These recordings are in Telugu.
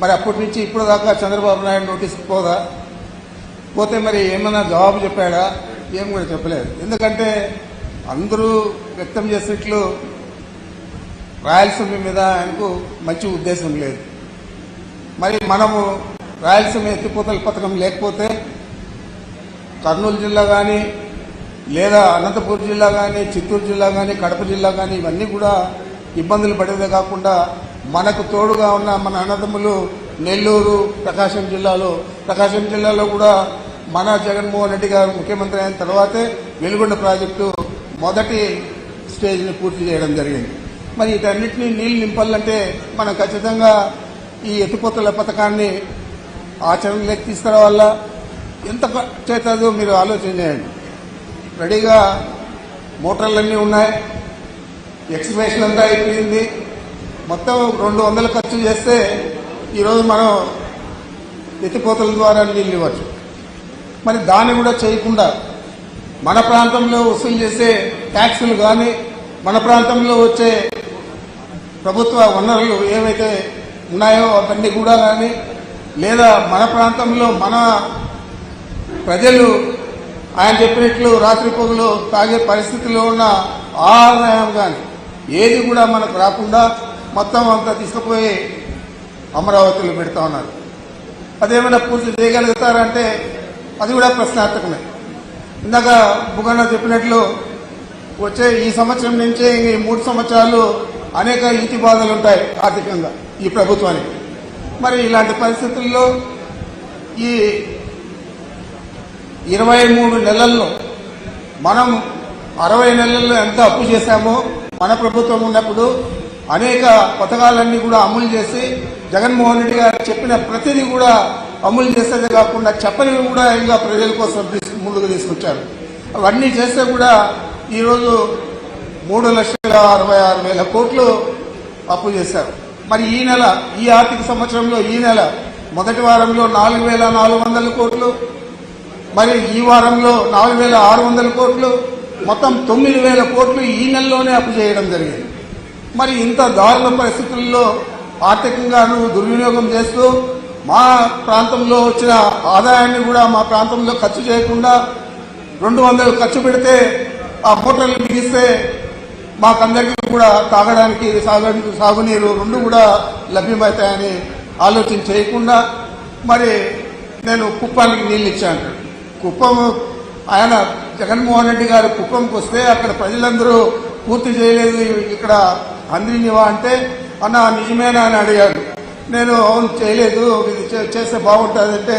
మరి అప్పటి నుంచి ఇప్పుడు దాకా చంద్రబాబు నాయుడు నోటీస్కి పోతే మరి ఏమైనా జవాబు చెప్పాడా? ఏం కూడా చెప్పలేదు. ఎందుకంటే అందరూ వ్యక్తం చేసినట్లు రాయలసీమ మీద ఆయనకు మంచి ఉద్దేశం లేదు. మరి మనము రాయలసీమ ఎత్తిపోతల పథకం లేకపోతే కర్నూలు జిల్లా కానీ, లేదా అనంతపురం జిల్లా కానీ, చిత్తూరు జిల్లా కానీ, కడప జిల్లా కానీ ఇవన్నీ కూడా ఇబ్బందులు పడేదే కాకుండా మనకు తోడుగా ఉన్న మన అన్నదమ్ములు నెల్లూరు, ప్రకాశం జిల్లాలో కూడా మన జగన్మోహన్ రెడ్డి గారు ముఖ్యమంత్రి అయిన తర్వాతే వెలుగొండ ప్రాజెక్టు మొదటి స్టేజ్ని పూర్తి చేయడం జరిగింది. మరి వీటన్నిటినీ నీళ్లు నింపాలంటే మనం ఖచ్చితంగా ఈ ఎత్తిపోతల పథకాన్ని ఆచరణలోకి తీసుకురావాలా. ఎంత చేతుందో మీరు ఆలోచన చేయండి. రెడీగా మోటార్లన్నీ ఉన్నాయి, ఎక్స్ప్రెషన్ అంతా అయిపోయింది, మొత్తం 200 ఖర్చు చేస్తే ఈరోజు మనం ఎత్తిపోతల ద్వారా నీళ్ళు ఇవ్వచ్చు. మరి దాన్ని కూడా చేయకుండా మన ప్రాంతంలో వసూలు చేసే ట్యాక్సులు కానీ, మన ప్రాంతంలో వచ్చే ప్రభుత్వ వనరులు ఏవైతే ఉన్నాయో అవన్నీ కూడా కానీ, లేదా మన ప్రాంతంలో మన ప్రజలు ఆయన చెప్పినట్లు రాత్రి పొగలు తాగే పరిస్థితిలో ఉన్న ఆదాయం కానీ ఏది కూడా మనకు రాకుండా మొత్తం అంతా తీసుకుపోయి అమరావతిలో పెడతా ఉన్నారు. అదేమైనా పూర్తి చేయగలుగుతారంటే అది కూడా ప్రశ్నార్థకమే. ఇందాక బుగన్న చెప్పినట్లు వచ్చే ఈ సంవత్సరం నుంచే ఈ 3 సంవత్సరాలు అనేక ఇంటి బాధలు ఉంటాయి ఆర్థికంగా ఈ ప్రభుత్వానికి. మరి ఇలాంటి పరిస్థితుల్లో ఈ 23 నెలల్లో మనం 60 నెలల్లో ఎంత అప్పు చేశామో మన ప్రభుత్వం ఉన్నప్పుడు అనేక పథకాలన్నీ కూడా అమలు చేసి జగన్మోహన్ రెడ్డి గారు చెప్పిన ప్రతిదీ కూడా అమలు చేసేదే కాకుండా చెప్పనివి కూడా ఇంకా ప్రజల కోసం ముందుకు తీసుకొచ్చారు. అవన్నీ చేస్తే కూడా ఈరోజు 3,66,000 కోట్లు అప్పు చేశారు. మరి ఈ ఆర్థిక సంవత్సరంలో ఈ నెల మొదటి వారంలో 4,400 కోట్లు, మరి ఈ వారంలో 4,600 కోట్లు, మొత్తం 9,000 కోట్లు ఈ నెలలోనే అప్పు చేయడం జరిగింది. మరి ఇంత దారుణ పరిస్థితుల్లో ఆర్థికంగాను దుర్వినియోగం చేస్తూ మా ప్రాంతంలో వచ్చిన ఆదాయాన్ని కూడా మా ప్రాంతంలో ఖర్చు చేయకుండా 200 ఖర్చు పెడితే ఆ మోటార్లు బిగిస్తే మాకందరికీ కూడా తాగడానికి సాగునీరు 2 కూడా లభ్యమవుతాయని ఆలోచన చేయకుండా మరి నేను కుప్పానికి నీళ్ళు ఇచ్చాను. కుప్పం ఆయన జగన్మోహన్ రెడ్డి గారు కుప్పంకి వస్తే అక్కడ ప్రజలందరూ పూర్తి చేయలేదు, ఇక్కడ అందినివా అంటే అన్న నిజమేనా అని అడిగాడు. నేను అవును చేయలేదు, ఇది చేస్తే బాగుంటుందంటే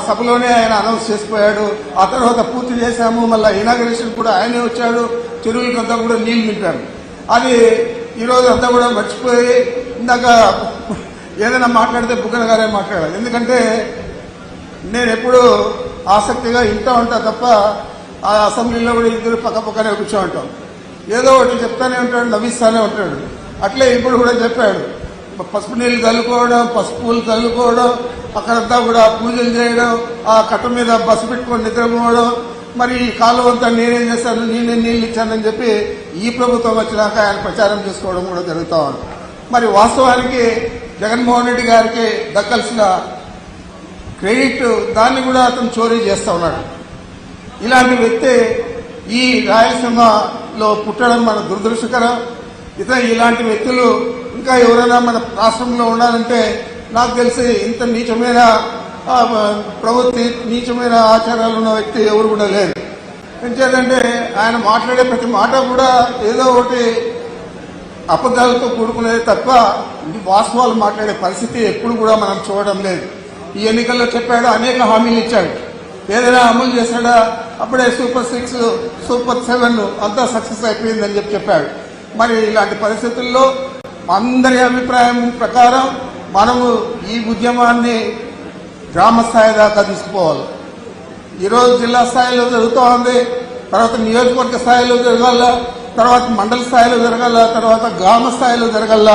సభలోనే ఆయన అనౌన్స్ చేసిపోయాడు. ఆ తర్వాత పూర్తి చేశాము, మళ్ళీ ఇనాగరేషన్ కూడా ఆయనే వచ్చాడు, చెరువులకంతా కూడా నీళ్లు నింపాము. అది ఈరోజు అంతా కూడా మర్చిపోయి ఇందాక ఏదైనా మాట్లాడితే బుగ్గన గారే మాట్లాడాలి. ఎందుకంటే నేను ఎప్పుడు ఆసక్తిగా ఇంటా ఉంటా తప్ప ఆ అసెంబ్లీలో కూడా ఇద్దరు పక్కనే కూర్చోంటాం, ఏదో ఒకటి చెప్తానే ఉంటాడు, నవ్విస్తానే ఉంటాడు. అట్లే ఇప్పుడు కూడా చెప్పాడు, పసుపు నీళ్లు చల్లుకోవడం, పసుపు పూలు చల్లుకోవడం, అక్కడంతా కూడా పూజలు చేయడం, ఆ కట్ట మీద బస్సు పెట్టుకొని నిద్రపోవడం, మరి ఈ కాలువ అంతా నేనేం చేశాను, నేనే నీళ్లు ఇచ్చానని చెప్పి ఈ ప్రభుత్వం వచ్చినాక ఆయన ప్రచారం చేసుకోవడం కూడా జరుగుతూ ఉంది. మరి వాస్తవానికి జగన్మోహన్ రెడ్డి గారికి దక్కాల్సిన క్రెడిట్ దాన్ని కూడా అతను చోరీ చేస్తూ ఉన్నాడు. ఇలాంటి వ్యక్తి ఈ రాయలసీమలో పుట్టడం మన దురదృష్టకరం. ఇలాంటి వ్యక్తులు ఇంకా ఎవరైనా మన రాష్ట్రంలో ఉండాలంటే నాకు తెలిసి ఇంత నీచమైన ప్రవృత్తి, నీచమైన ఆచారాలు ఉన్న వ్యక్తి ఎవరు కూడా లేరు. ఎందుకంటే ఆయన మాట్లాడే ప్రతి మాట కూడా ఏదో ఒకటి అబద్ధాలతో కూడుకునేది తప్ప వాస్తవాలు మాట్లాడే పరిస్థితి ఎప్పుడు కూడా మనం చూడడం లేదు. ఈ ఎన్నికల్లో చెప్పాడు, అనేక హామీలు ఇచ్చాడు, ఏదైనా అమలు చేశాడా? అప్పుడే సూపర్ 6, సూపర్ 7 అంతా సక్సెస్ అయిపోయిందని చెప్పాడు. మరి ఇలాంటి పరిస్థితుల్లో అందరి అభిప్రాయం ప్రకారం మనము ఈ ఉద్యమాన్ని గ్రామ స్థాయి దాకా తీసుకుపోవాలి. ఈరోజు జిల్లా స్థాయిలో జరుగుతూ ఉంది, తర్వాత నియోజకవర్గ స్థాయిలో జరగాల, తర్వాత మండల స్థాయిలో జరగాల, తర్వాత గ్రామ స్థాయిలో జరగాల.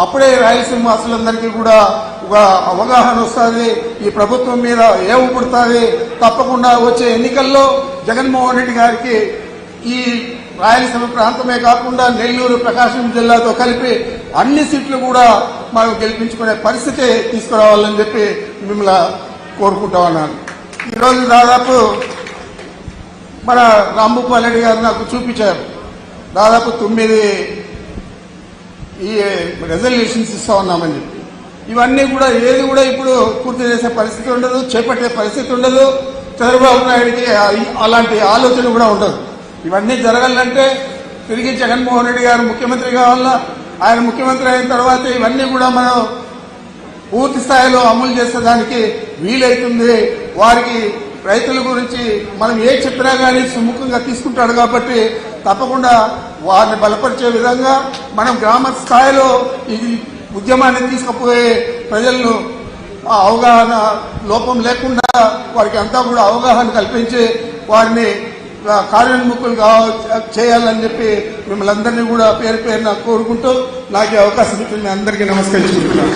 అప్పుడే రాయలసీమ వాసులందరికీ కూడా ఒక అవగాహన వస్తుంది, ఈ ప్రభుత్వం మీద ఏం పుడుతుంది. తప్పకుండా వచ్చే ఎన్నికల్లో జగన్మోహన్ రెడ్డి గారికి ఈ రాయలసీమ ప్రాంతమే కాకుండా నెల్లూరు, ప్రకాశం జిల్లాతో కలిపి అన్ని సీట్లు కూడా మనం గెలిపించుకునే పరిస్థితి తీసుకురావాలని చెప్పి మిమ్మల్ని కోరుకుంటా ఉన్నాను. ఈరోజు దాదాపు మన రాంభూపాల్ రెడ్డి గారు నాకు చూపించారు, దాదాపు 9 ఈ రెజల్యూషన్స్ ఇస్తా ఉన్నామని చెప్పి. ఇవన్నీ కూడా ఏది కూడా ఇప్పుడు పూర్తి చేసే పరిస్థితి ఉండదు, చేపట్టే పరిస్థితి ఉండదు. చంద్రబాబు నాయుడికి అలాంటి ఆలోచన కూడా ఉండదు. ఇవన్నీ జరగాలంటే తిరిగి జగన్మోహన్ రెడ్డి గారు ముఖ్యమంత్రి కావాలా. ఆయన ముఖ్యమంత్రి అయిన తర్వాత ఇవన్నీ కూడా మనం పూర్తి స్థాయిలో అమలు చేసేదానికి వీలైతుంది. వారికి రైతుల గురించి మనం ఏ చెప్పినా కానీ సుముఖంగా తీసుకుంటాడు కాబట్టి తప్పకుండా వారిని బలపరిచే విధంగా మనం గ్రామ స్థాయిలో ఈ ఉద్యమాన్ని తీసుకుపోయే ప్రజలను అవగాహన లోపం లేకుండా వారికి అంతా కూడా అవగాహన కల్పించి వారిని కార్యోన్ముఖులు చేయాలని చెప్పి మిమ్మల్ని అందరినీ కూడా పేరు పేరున కోరుకుంటూ నాకు అవకాశం ఇచ్చింది. అందరికీ నమస్కరించుకుంటున్నాను.